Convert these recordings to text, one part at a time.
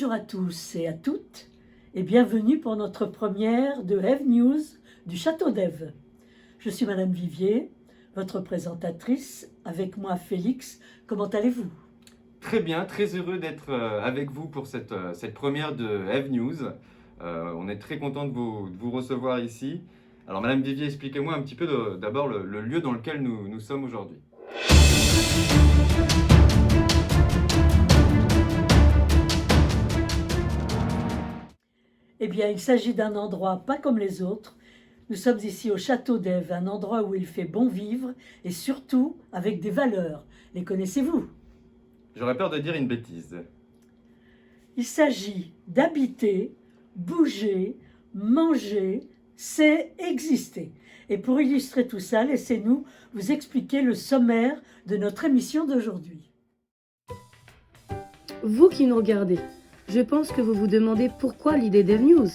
Bonjour à tous et à toutes et bienvenue pour notre première de Have News du Château d'Ève. Je suis Madame Vivier, votre présentatrice, avec moi Félix. Comment allez-vous? Très bien, très heureux d'être avec vous pour cette première de Have News. On est très content de vous recevoir ici. Alors Madame Vivier, expliquez-moi un petit peu d'abord le lieu dans lequel nous sommes aujourd'hui. Eh bien, il s'agit d'un endroit pas comme les autres. Nous sommes ici au Château d'Ève, un endroit où il fait bon vivre et surtout avec des valeurs. Les connaissez-vous? J'aurais peur de dire une bêtise. Il s'agit d'habiter, bouger, manger, c'est exister. Et pour illustrer tout ça, laissez-nous vous expliquer le sommaire de notre émission d'aujourd'hui. Vous qui nous regardez, je pense que vous vous demandez pourquoi l'idée d'Eve News.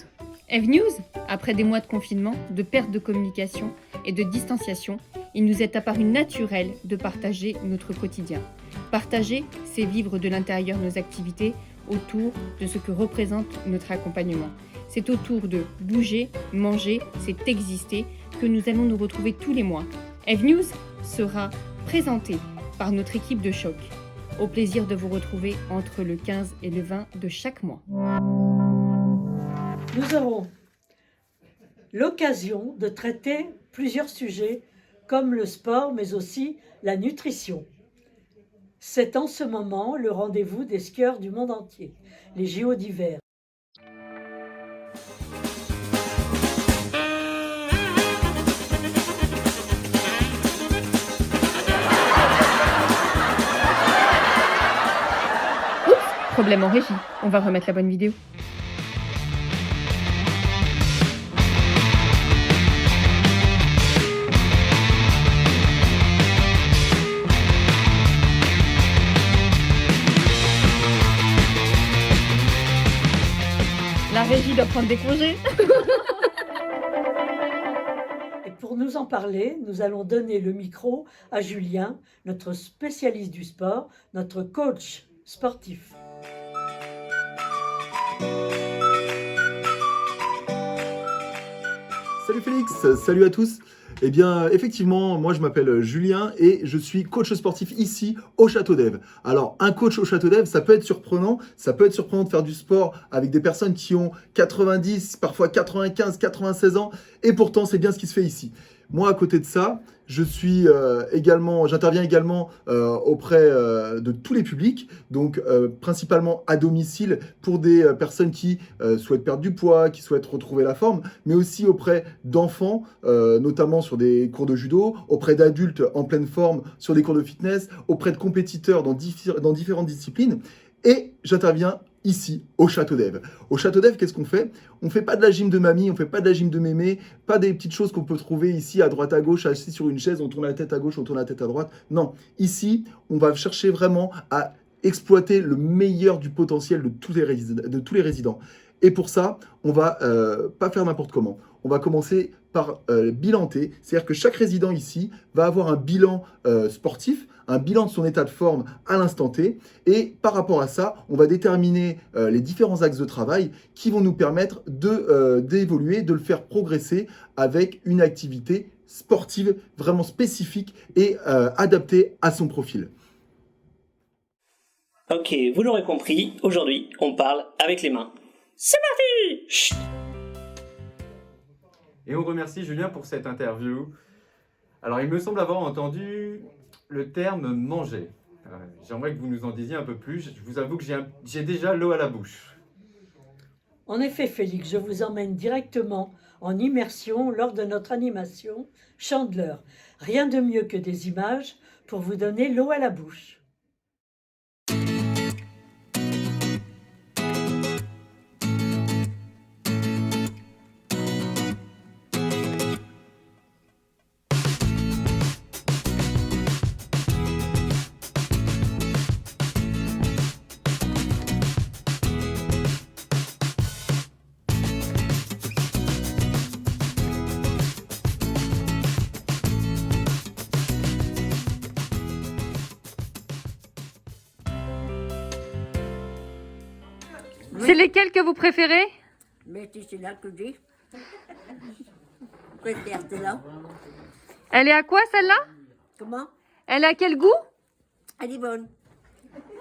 Eve News, après des mois de confinement, de perte de communication et de distanciation, il nous est apparu naturel de partager notre quotidien. Partager, c'est vivre de l'intérieur nos activités autour de ce que représente notre accompagnement. C'est autour de bouger, manger, c'est exister que nous allons nous retrouver tous les mois. Eve News sera présentée par notre équipe de choc. Au plaisir de vous retrouver entre le 15 et le 20 de chaque mois. Nous aurons l'occasion de traiter plusieurs sujets comme le sport, mais aussi la nutrition. C'est en ce moment le rendez-vous des skieurs du monde entier, les JO d'hiver. Problème en régie, on va remettre la bonne vidéo. La régie doit prendre des congés. Et pour nous en parler, nous allons donner le micro à Julien, notre spécialiste du sport, notre coach sportif. Salut Félix, salut à tous. Eh bien, effectivement, moi je m'appelle Julien et je suis coach sportif ici au Château d'Ève. Alors, un coach au Château d'Ève, ça peut être surprenant de faire du sport avec des personnes qui ont 90, parfois 95, 96 ans et pourtant c'est bien ce qui se fait ici. Moi, à côté de ça, j'interviens également auprès de tous les publics, donc principalement à domicile pour des personnes qui souhaitent perdre du poids, qui souhaitent retrouver la forme, mais aussi auprès d'enfants, notamment sur des cours de judo, auprès d'adultes en pleine forme sur des cours de fitness, auprès de compétiteurs dans différentes disciplines. Et j'interviens ici, au Château d'Ève. Au Château d'Ève, qu'est-ce qu'on fait? On ne fait pas de la gym de mamie, on ne fait pas de la gym de mémé, pas des petites choses qu'on peut trouver ici à droite à gauche, assis sur une chaise, on tourne la tête à gauche, on tourne la tête à droite. Non, ici, on va chercher vraiment à exploiter le meilleur du potentiel de tous les résidents. Et pour ça, on va pas faire n'importe comment. On va commencer par bilanter, c'est-à-dire que chaque résident ici va avoir un bilan sportif, un bilan de son état de forme à l'instant T, et par rapport à ça, on va déterminer les différents axes de travail qui vont nous permettre d'évoluer, de le faire progresser avec une activité sportive vraiment spécifique et adaptée à son profil. Ok, vous l'aurez compris, aujourd'hui, on parle avec les mains. C'est parti! Chut. Et on remercie Julien pour cette interview. Alors il me semble avoir entendu le terme manger. J'aimerais que vous nous en disiez un peu plus. Je vous avoue que j'ai déjà l'eau à la bouche. En effet, Félix, je vous emmène directement en immersion lors de notre animation Chandeleur. Rien de mieux que des images pour vous donner l'eau à la bouche. C'est lesquels que vous préférez? Mais c'est celle-là que j'ai. Je préfère celle-là. Elle est à quoi celle-là? Comment? Elle est à quel goût? Elle est bonne.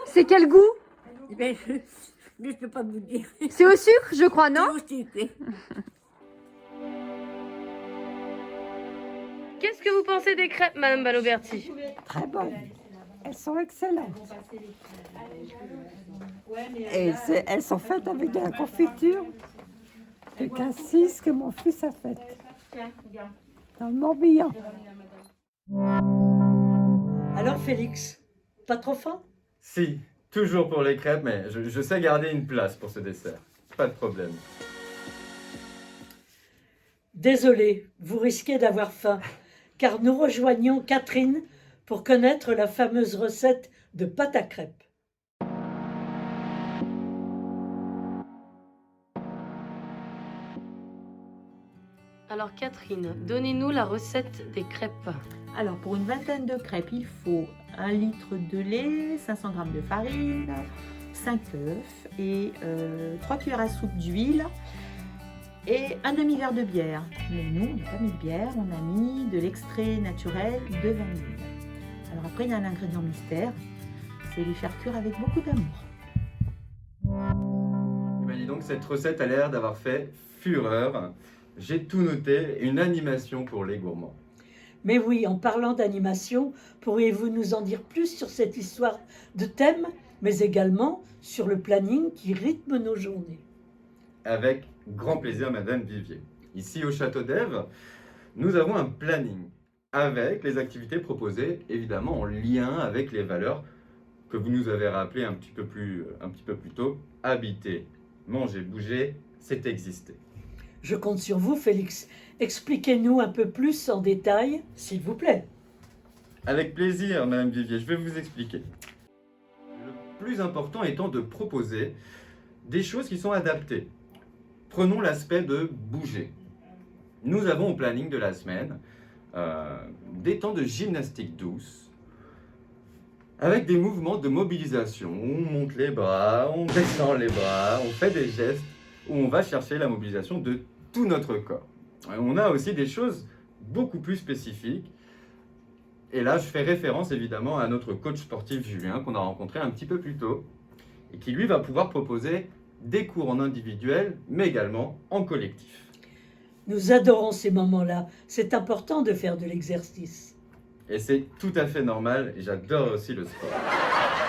C'est quel goût? Mais je ne peux pas vous dire. C'est au sucre, je crois, non? C'est au sucre, oui. Qu'est-ce que vous pensez des crêpes, Madame Baloberti? Très bonnes. Elles sont excellentes. Et elles sont faites avec de la confiture de cassis que mon fils a faite. Dans le Morbihan. Alors Félix, pas trop faim? Si, toujours pour les crêpes, mais je sais garder une place pour ce dessert. Pas de problème. Désolé, vous risquez d'avoir faim, car nous rejoignons Catherine pour connaître la fameuse recette de pâte à crêpes. Alors Catherine, donnez-nous la recette des crêpes. Alors, pour une vingtaine de crêpes, il faut 1 litre de lait, 500 g de farine, 5 œufs et 3 cuillères à soupe d'huile et un demi-verre de bière. Mais nous, on n'a pas mis de bière, on a mis de l'extrait naturel de vanille. Alors après, il y a un ingrédient mystère, c'est les faire cuire avec beaucoup d'amour. Eh ben, dis donc, cette recette a l'air d'avoir fait fureur. J'ai tout noté, une animation pour les gourmands. Mais oui, en parlant d'animation, pourriez-vous nous en dire plus sur cette histoire de thème, mais également sur le planning qui rythme nos journées? Avec grand plaisir, Madame Vivier. Ici au Château d'Ève, nous avons un planning avec les activités proposées, évidemment en lien avec les valeurs que vous nous avez rappelées un petit peu plus tôt. Habiter, manger, bouger, c'est exister. Je compte sur vous, Félix. Expliquez-nous un peu plus en détail, s'il vous plaît. Avec plaisir, Madame Vivier, je vais vous expliquer. Le plus important étant de proposer des choses qui sont adaptées. Prenons l'aspect de bouger. Nous avons au planning de la semaine des temps de gymnastique douce avec des mouvements de mobilisation. On monte les bras, on descend les bras, on fait des gestes où on va chercher la mobilisation de tout notre corps. On a aussi des choses beaucoup plus spécifiques. Et là, je fais référence évidemment à notre coach sportif Julien qu'on a rencontré un petit peu plus tôt et qui lui va pouvoir proposer des cours en individuel, mais également en collectif. Nous adorons ces moments-là. C'est important de faire de l'exercice. Et c'est tout à fait normal, et j'adore aussi le sport.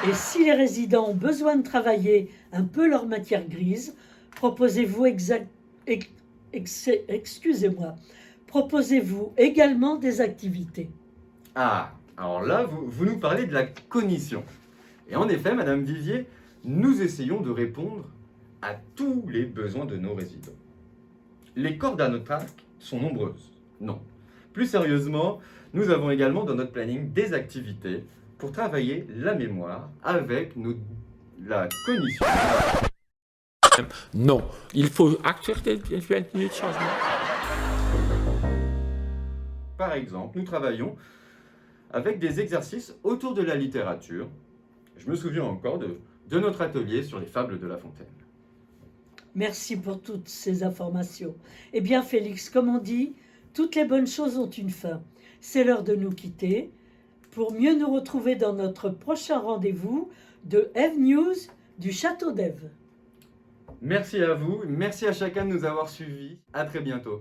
Et si les résidents ont besoin de travailler un peu leur matière grise, proposez-vous proposez-vous également des activités? Ah, alors là, vous nous parlez de la cognition. Et en effet, Madame Vivier, nous essayons de répondre à tous les besoins de nos résidents. Les cordes à notre arc sont nombreuses. Non. Plus sérieusement, nous avons également dans notre planning des activités pour travailler la mémoire avec la cognition. Non, il faut accepter de changement. Par exemple, nous travaillons avec des exercices autour de la littérature. Je me souviens encore de notre atelier sur les fables de La Fontaine. Merci pour toutes ces informations. Eh bien, Félix, comme on dit, toutes les bonnes choses ont une fin. C'est l'heure de nous quitter pour mieux nous retrouver dans notre prochain rendez-vous de Eve News du Château d'Ève. Merci à vous, merci à chacun de nous avoir suivis. À très bientôt.